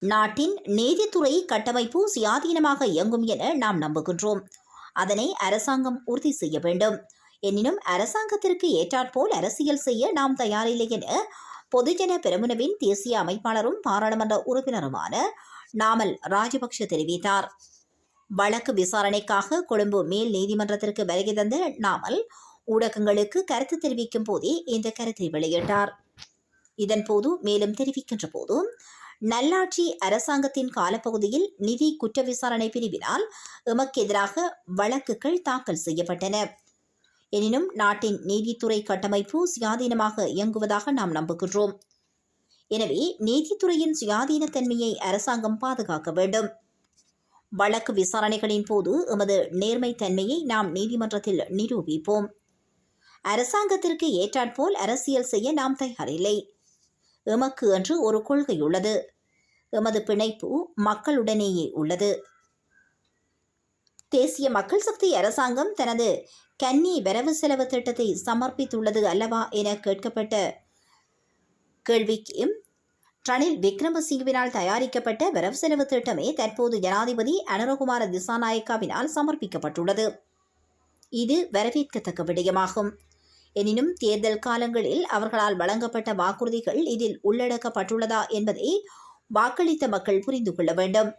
நாட்டின் நீதித்துறை கட்டமைப்பு சுயாதீனமாக இயங்கும் என நாம் நம்புகின்றோம். அதனை அரசாங்கம் உறுதி செய்ய வேண்டும். எனினும் அரசாங்கத்திற்கு ஏற்றாற்போல் அரசியல் செய்ய நாம் தயாரில்லை என பொதுஜன பெரமுனவின் தேசிய அமைப்பாளரும் பாராளுமன்ற உறுப்பினருமான நாமல் ராஜபக்ஷ தெரிவித்தார். வழக்கு விசாரணைக்காக கொழும்பு மேல் நீதிமன்றத்திற்கு வருகை தந்த நாமல் ஊடகங்களுக்கு கருத்து தெரிவிக்கும் போதே இந்த கருத்தை வெளியிட்டார். இதன்போது மேலும் தெரிவிக்கின்ற போது, நல்லாட்சி அரசாங்கத்தின் காலப்பகுதியில் நிதி குற்ற விசாரணை பிரிவினால் எமக்கு எதிராக வழக்குகள் தாக்கல் செய்யப்பட்டன. எனினும் நாட்டின் நீதித்துறை கட்டமைப்பு சுயாதீனமாக இயங்குவதாக நாம் நம்புகின்றோம். எனவே நீதித்துறையின் சுயாதீனத்தன்மையை அரசாங்கம் பாதுகாக்க வேண்டும். வழக்கு விசாரணைகளின் போது எமது நேர்மைத்தன்மையை நாம் நீதிமன்றத்தில் நிரூபிப்போம். அரசாங்கத்திற்கு ஏற்றாற்போல் அரசியல் செய்ய நாம் தயாரில்லை. எமக்கு என்று ஒரு கொள்கை உள்ளது. எமது பிணைப்பு மக்களுடனேயே உள்ளது. தேசிய மக்கள் சக்தி அரசாங்கம் தனது கன்னி வரவு செலவு திட்டத்தை சமர்ப்பித்துள்ளது அல்லவா என கேட்கப்பட்ட கேள்விக்கு ரணில் விக்ரமசிங்கவினால் தயாரிக்கப்பட்ட வரவு செலவு திட்டமே தற்போது ஜனாதிபதி அனுரகுமார திசாநாயக்காவினால் சமர்ப்பிக்கப்பட்டுள்ளது. இது வரவேற்கத்தக்க விடயமாகும். எனினும் தேர்தல் காலங்களில் அவர்களால் வழங்கப்பட்ட வாக்குறுதிகள் இதில் உள்ளடக்கப்பட்டுள்ளதா என்பதை வாக்களித்த மக்கள் புரிந்து கொள்ள வேண்டும்.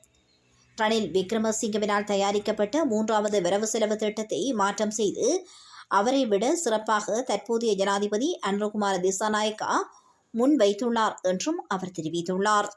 ரணில் விக்ரமசிங்கவினால் தயாரிக்கப்பட்ட 3வது வரவு செலவு திட்டத்தை மாற்றம் செய்து அவரை விட சிறப்பாக தற்போதைய ஜனாதிபதி அனுரகுமார திசாநாயக்கா முன்வைத்துள்ளார் என்றும் அவர் தெரிவித்துள்ளார்.